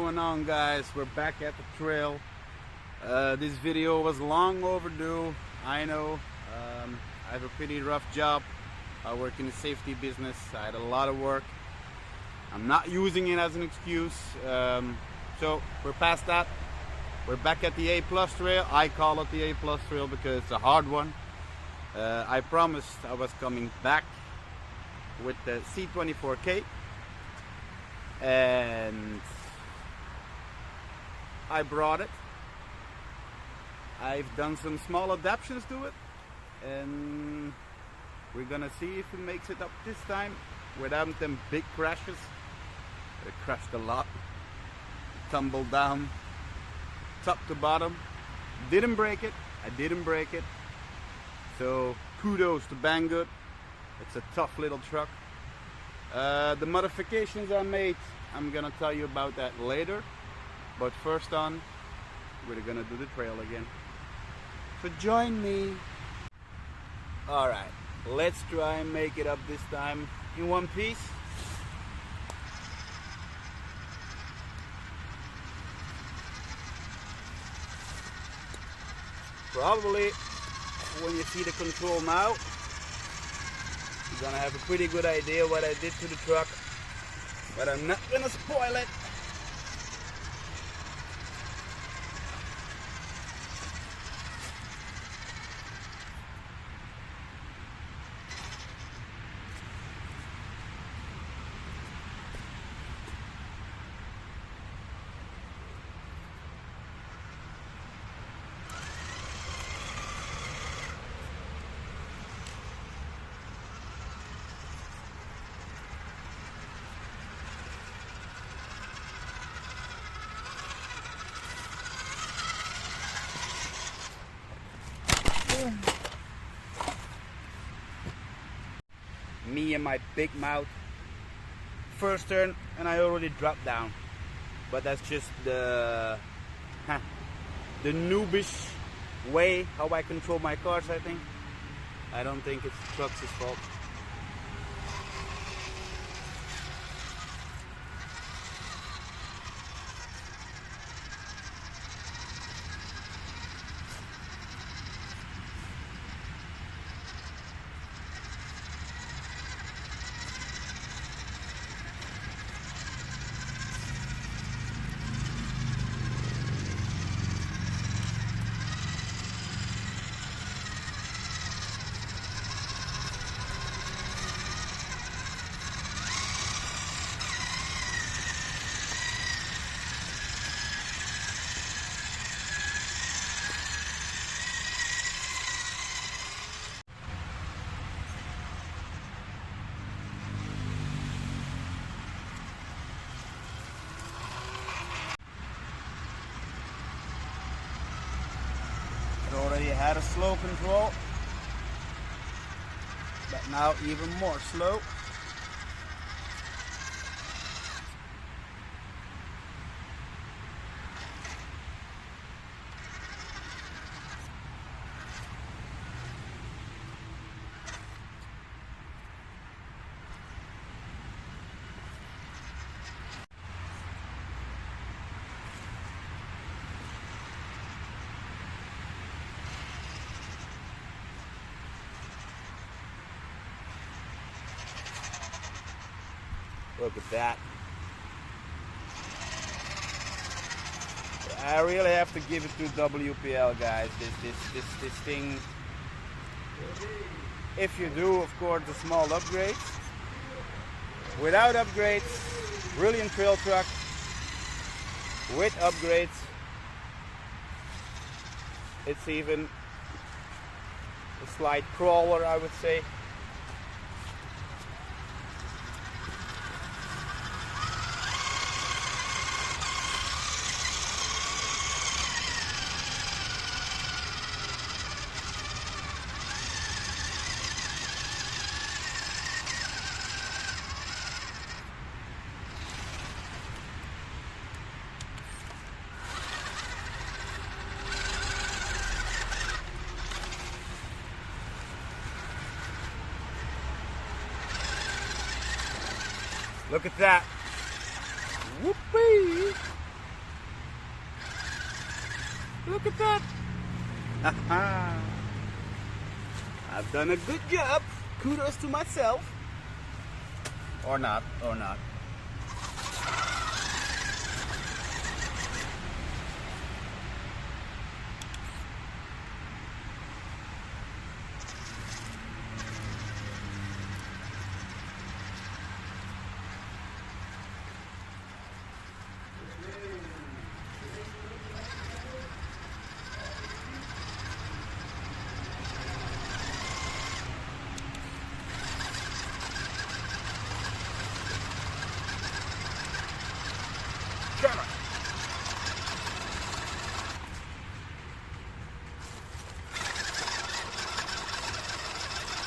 going on, guys? We're back at the trail. This video was long overdue, I know. I have a pretty rough job. I work in the safety business. I had a lot of work. I'm not using it as an excuse. So we're past that. We're back at the A+ trail. I call it the A+ trail because it's a hard one. I promised I was coming back with the C24K, and I brought it. I've done some small adaptations to it, and we're gonna see if it makes it up this time without them big crashes. It crashed a lot, tumbled down top to bottom. Didn't break it. I didn't break it, so kudos to Banggood. It's a tough little truck. The modifications I made, I'm gonna tell you about that later. But first on, we're gonna do the trail again. So join me. Alright, let's try and make it up this time in one piece. Probably when you see the control now, you're gonna have a pretty good idea what I did to the truck, but I'm not gonna spoil it. Me and my big mouth. First turn and I already dropped down. But that's just the noobish way how I control my cars, I think. I don't think it's the truck's fault. Already had a slow control, but now even more slow. Look at that. I really have to give it to WPL, guys. This thing, if you do, of course, the small upgrades. Without upgrades, brilliant trail truck. With upgrades, it's even a slight crawler, I would say. Look at that. Whoopee! Look at that. I've done a good job. Kudos to myself. Or not, or not.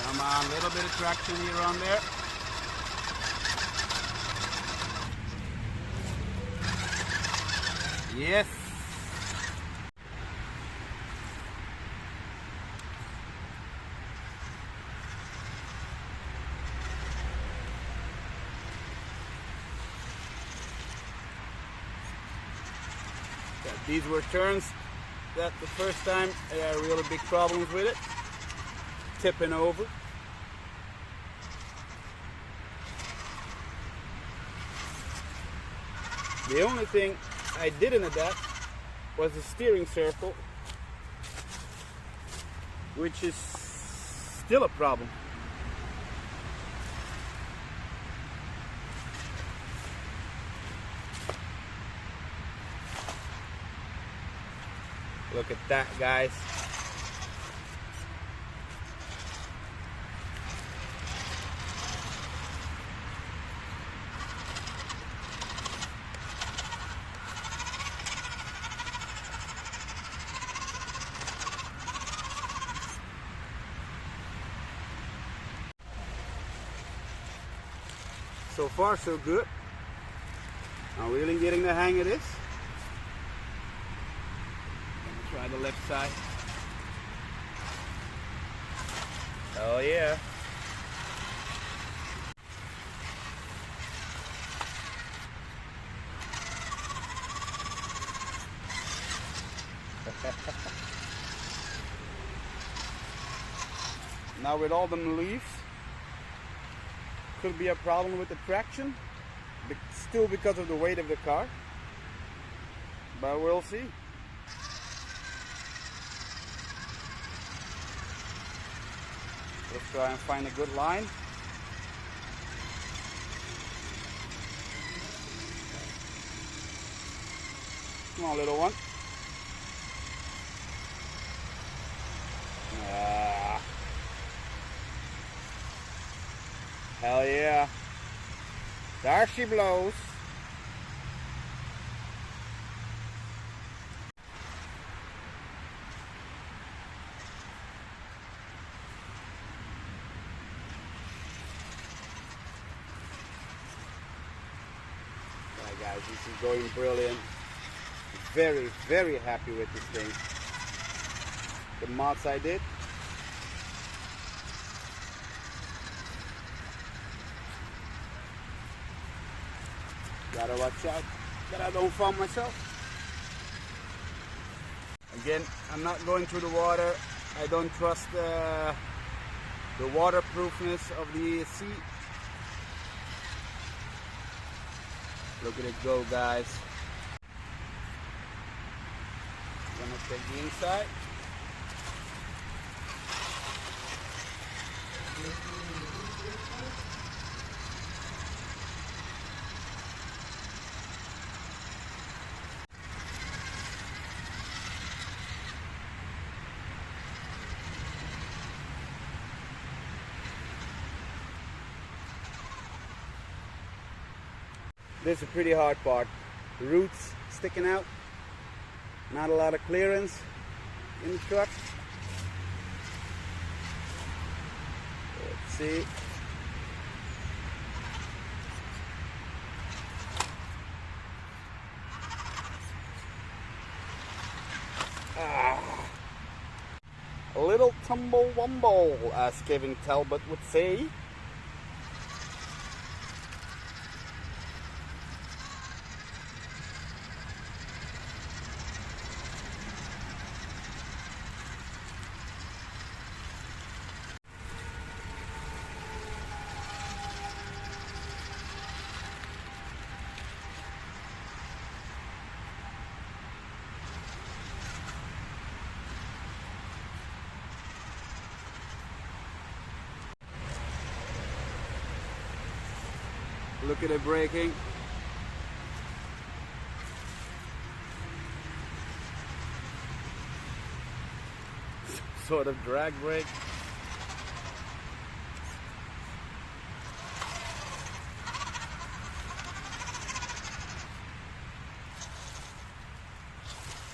Come on, a little bit of traction here on there. Yes. Yeah, these were turns that the first time I had really big problems with it. Tipping over. The only thing I didn't adapt was the steering circle, which is still a problem. Look at that, guys. So far, so good. I'm really getting the hang of this. Try the left side. Oh yeah. Now with all them leaves, could be a problem with the traction, still because of the weight of the car, but we'll see. Let's try and find a good line. Come on, little one. Hell yeah. There she blows. Alright guys, this is going brilliant. Very, very happy with this thing. The mods I did. Gotta watch out that I don't fall myself. Again, I'm not going through the water. I don't trust the waterproofness of the seat. Look at it go, guys. I'm gonna take the inside. This is a pretty hard part. The roots sticking out. Not a lot of clearance in the truck. Let's see. A little tumble wumble, as Kevin Talbot would say. Look at it braking. Sort of drag brake.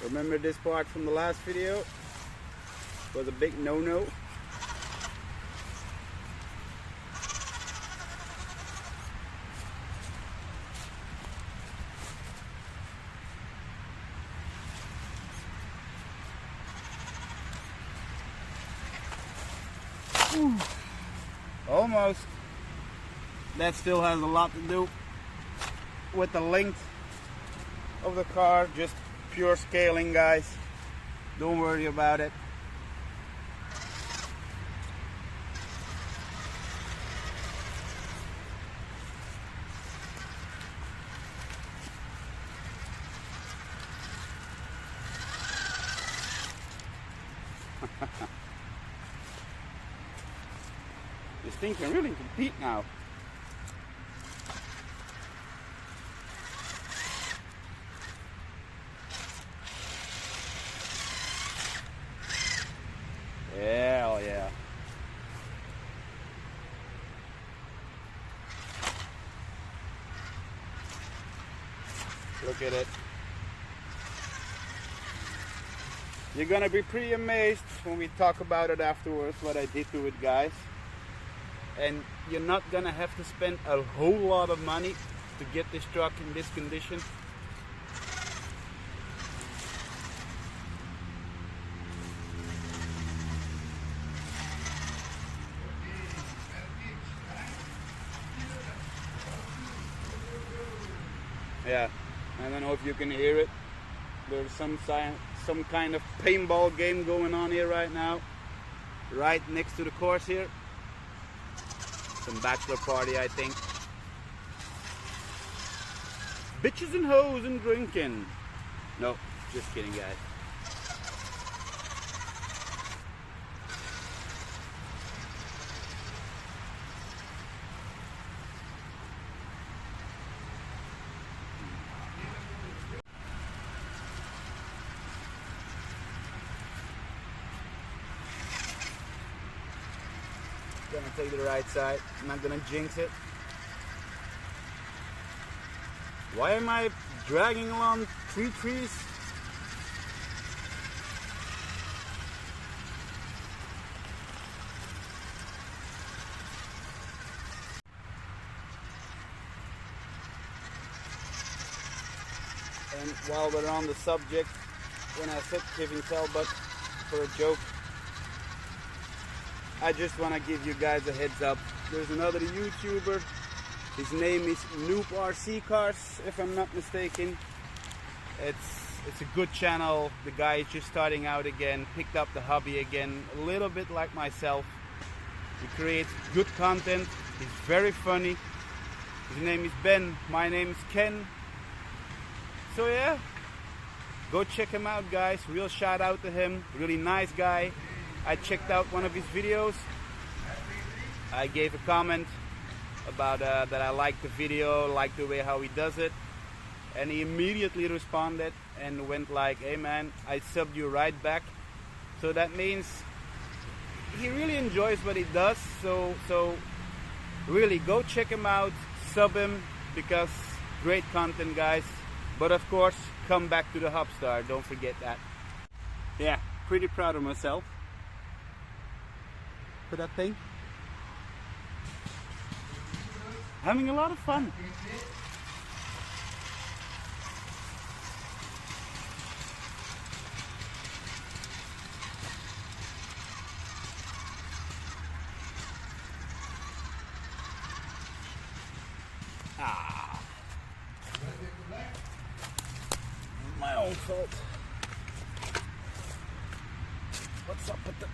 Remember this part from the last video? It was a big no-no. Almost. That still has a lot to do with the length of the car. Just pure scaling, guys. Don't worry about it. This thing can really compete now. Hell yeah. Look at it. You're gonna be pretty amazed when we talk about it afterwards, what I did to it, guys. And you're not gonna have to spend a whole lot of money to get this truck in this condition. Yeah, I don't know if you can hear it. There's some kind of paintball game going on here right now, right next to the course here. Some bachelor party, I think. Bitches and hoes and drinking. No, just kidding, guys. Gonna take the right side. I'm not gonna jinx it. Why am I dragging along 3 trees? And while we're on the subject, when I said giving tailbutt for a joke, I just want to give you guys a heads up. There's another YouTuber. His name is Noob RC Cars, if I'm not mistaken. It's a good channel. The guy is just starting out again, picked up the hobby again, a little bit like myself. He creates good content. He's very funny. His name is Ben. My name is Ken. So yeah, go check him out, guys. Real shout out to him. Really nice guy. I checked out one of his videos. I gave a comment about that I liked the video, liked the way how he does it, and he immediately responded and went like, "Hey man, I subbed you right back." So that means he really enjoys what he does. So really go check him out, sub him, because great content, guys. But of course, come back to the Hubstar. Don't forget that. Yeah, pretty proud of myself for that thing. Having a lot of fun. My own fault. What's up with the...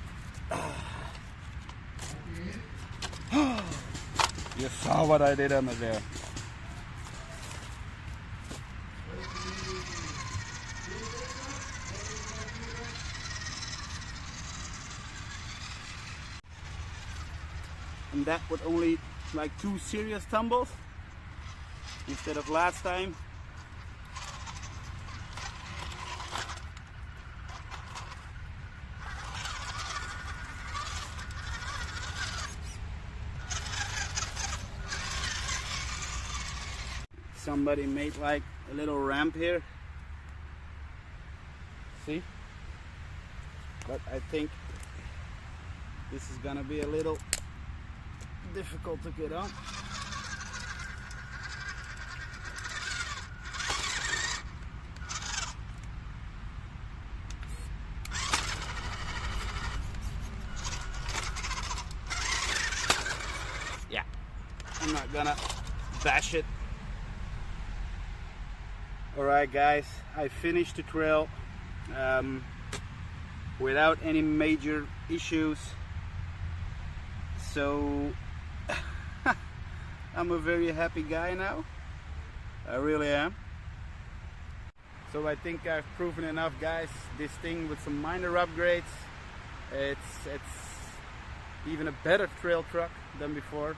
You saw what I did under there. And that with only like 2 serious tumbles. instead of last time. Somebody made like a little ramp here. See? But I think this is gonna be a little difficult to get on. Yeah, I'm not gonna bash it. Alright guys, I finished the trail without any major issues, so I'm a very happy guy now. I really am. So I think I've proven enough, guys. This thing with some minor upgrades, it's even a better trail truck than before,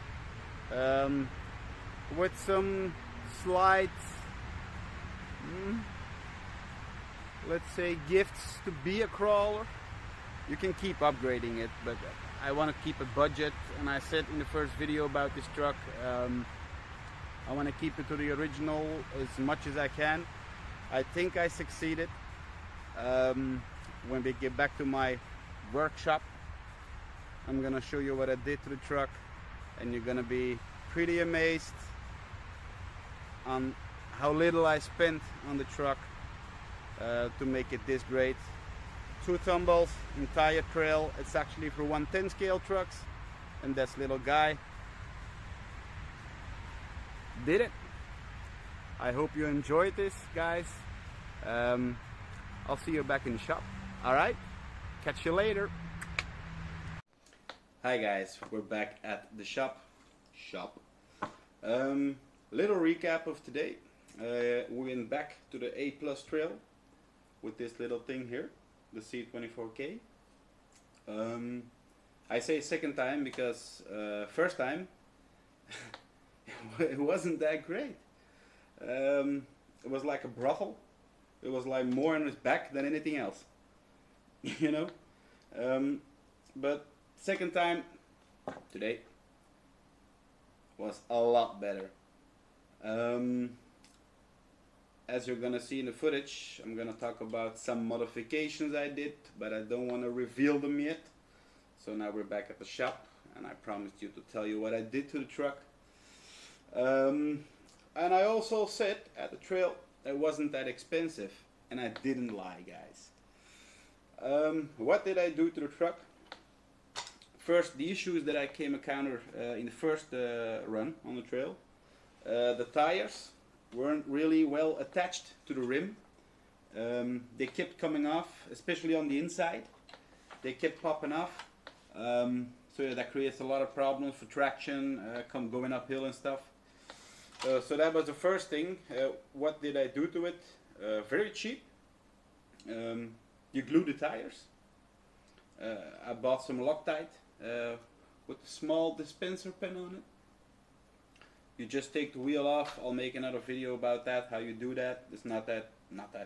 with some slight, let's say, gifts to be a crawler. You can keep upgrading it, but I want to keep a budget, and I said in the first video about this truck, I want to keep it to the original as much as I can. I think I succeeded. When we get back to my workshop, I'm gonna show you what I did to the truck, and you're gonna be pretty amazed on how little I spent on the truck to make it this great. 2 tumbles, entire trail. It's actually for 110 scale trucks, and this little guy did it. I hope you enjoyed this, guys. I'll see you back in the shop. Alright, catch you later. Hi guys, we're back at the shop. Little recap of today. We went back to the A+ trail with this little thing here, the C24K. I say second time because first time it wasn't that great. It was like a brothel. It was like more on his back than anything else, you know. But second time today was a lot better. As you're gonna see in the footage, I'm gonna talk about some modifications I did, but I don't want to reveal them yet. So now we're back at the shop, and I promised you to tell you what I did to the truck. And I also said at the trail it wasn't that expensive, and I didn't lie, guys. What did I do to the truck? First, the issues that I came encounter in the first run on the trail. The tires weren't really well attached to the rim. They kept coming off, especially on the inside. They kept popping off, so that creates a lot of problems for traction, going uphill and stuff. So that was the first thing. What did I do to it? Very cheap. You glue the tires. I bought some Loctite with a small dispenser pen on it. You just take the wheel off. I'll make another video about that, how you do that. It's not that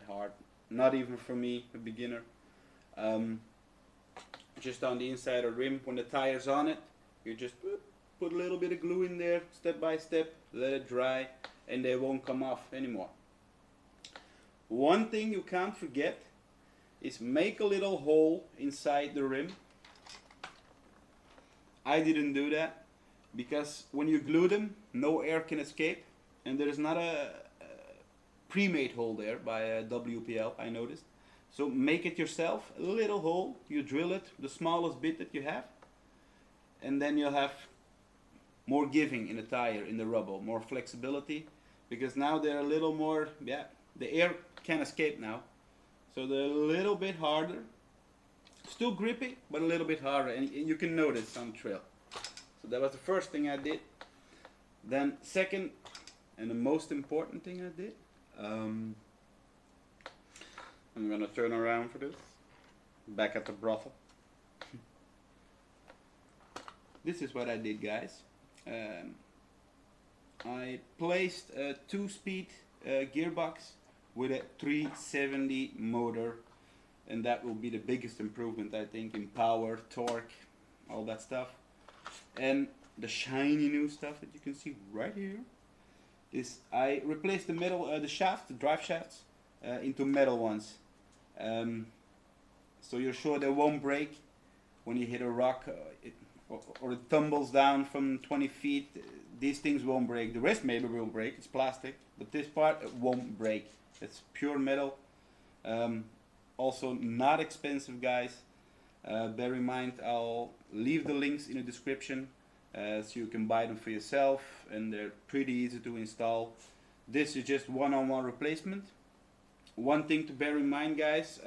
hard, not even for me, a beginner. Just on the inside of the rim, when the tire's on it, you just put a little bit of glue in there, step by step, let it dry, and they won't come off anymore. One thing you can't forget is make a little hole inside the rim. I didn't do that, because when you glue them, no air can escape, and there is not a pre-made hole there by WPL, I noticed. So make it yourself, a little hole, you drill it, the smallest bit that you have, and then you'll have more giving in the tire, in the rubble, more flexibility, because now they're a little more, the air can escape now, so they're a little bit harder, still grippy, but a little bit harder, and you can notice on the trail. So that was the first thing I did. Then second, and the most important thing I did, I'm gonna turn around for this, back at the brothel. This is what I did, guys. I placed a 2-speed gearbox with a 370 motor, and that will be the biggest improvement, I think, in power, torque, all that stuff. And the shiny new stuff that you can see right here is I replaced the metal, the shaft, the drive shafts, into metal ones, so you're sure they won't break when you hit a rock, or it tumbles down from 20 feet. These things won't break. The rest maybe will break. It's plastic, but this part it won't break. It's pure metal. Also not expensive, guys. Bear in mind, I'll leave the links in the description so you can buy them for yourself, and they're pretty easy to install. This is just one-on-one replacement. One thing to bear in mind, guys,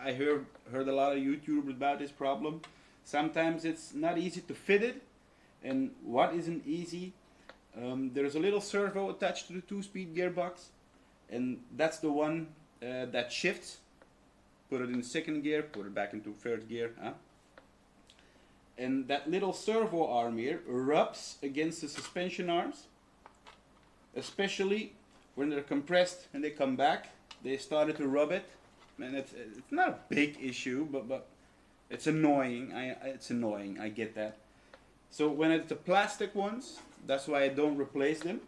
I heard a lot of YouTubers about this problem. Sometimes it's not easy to fit it, and what isn't easy, there's a little servo attached to the 2-speed gearbox, and that's the one that shifts. Put it in second gear, put it back into third gear, and that little servo arm here rubs against the suspension arms, especially when they're compressed and they come back. They started to rub it, and it's not a big issue, but it's annoying. It's annoying, I get that. So when it's the plastic ones, that's why I don't replace them.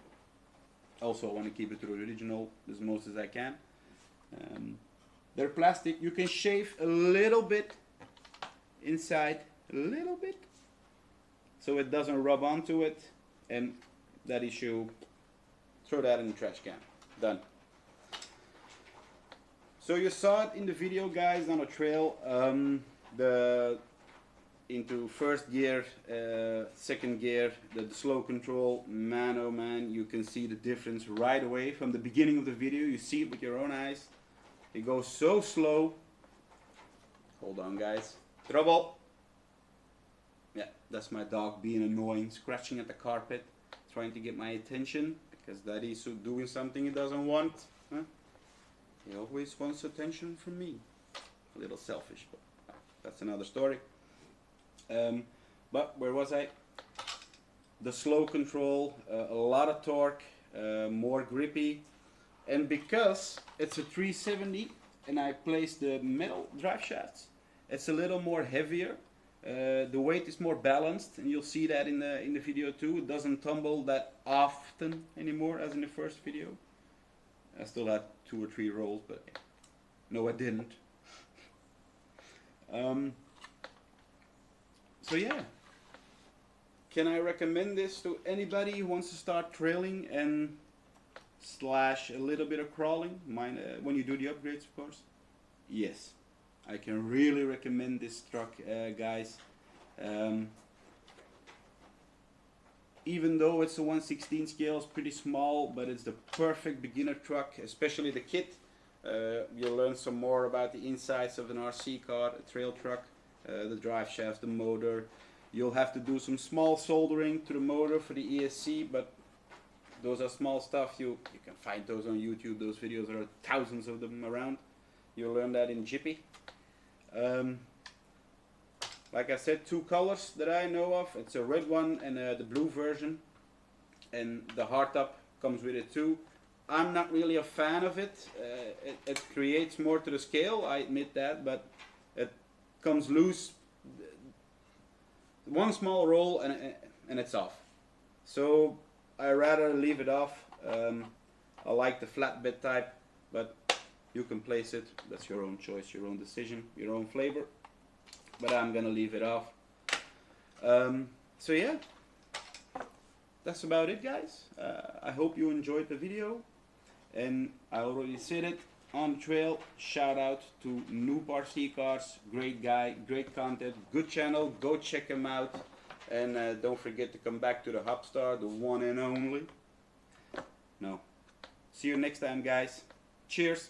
Also, I want to keep it to the original as most as I can. They're plastic. You can shave a little bit inside, a little bit, so it doesn't rub onto it, and that issue, throw that in the trash can. Done. So you saw it in the video, guys, on a trail. Into first gear, second gear, the slow control, man oh man, you can see the difference right away from the beginning of the video. You see it with your own eyes. It goes so slow. Hold on, guys. Trouble. Yeah, that's my dog being annoying, scratching at the carpet, trying to get my attention, because Daddy's doing something he doesn't want. Huh? He always wants attention from me. A little selfish, but that's another story. But where was I? The slow control, a lot of torque, more grippy, and because it's a 370 and I placed the metal drive shafts, it's a little more heavier. The weight is more balanced, and you'll see that in the video too. It doesn't tumble that often anymore as in the first video. I still had 2 or 3 rolls, but no, I didn't. So yeah, can I recommend this to anybody who wants to start trailing and slash a little bit of crawling? When you do the upgrades, of course. Yes, I can really recommend this truck, guys. Even though it's a 1/16 scale, it's pretty small, but it's the perfect beginner truck, especially the kit. You'll learn some more about the insides of an RC car, a trail truck, the drive shaft, the motor. You'll have to do some small soldering to the motor for the ESC, but those are small stuff. You can find those on YouTube. Those videos, there are thousands of them around. You'll learn that in Jiffy. Like I said, 2 colors that I know of. It's a red one and the blue version, and the hardtop comes with it too. I'm not really a fan of it. It creates more to the scale, I admit that, but it comes loose. One small roll and it's off. So I rather leave it off. I like the flatbed type, but you can place it. That's your own choice, your own decision, your own flavor. But I'm gonna leave it off. So yeah, that's about it, guys. I hope you enjoyed the video, and I already said it on the trail. Shout out to Noob RC Cars, great guy, great content, good channel. Go check him out, and don't forget to come back to the Hubstar, the one and only. No, see you next time, guys. Cheers.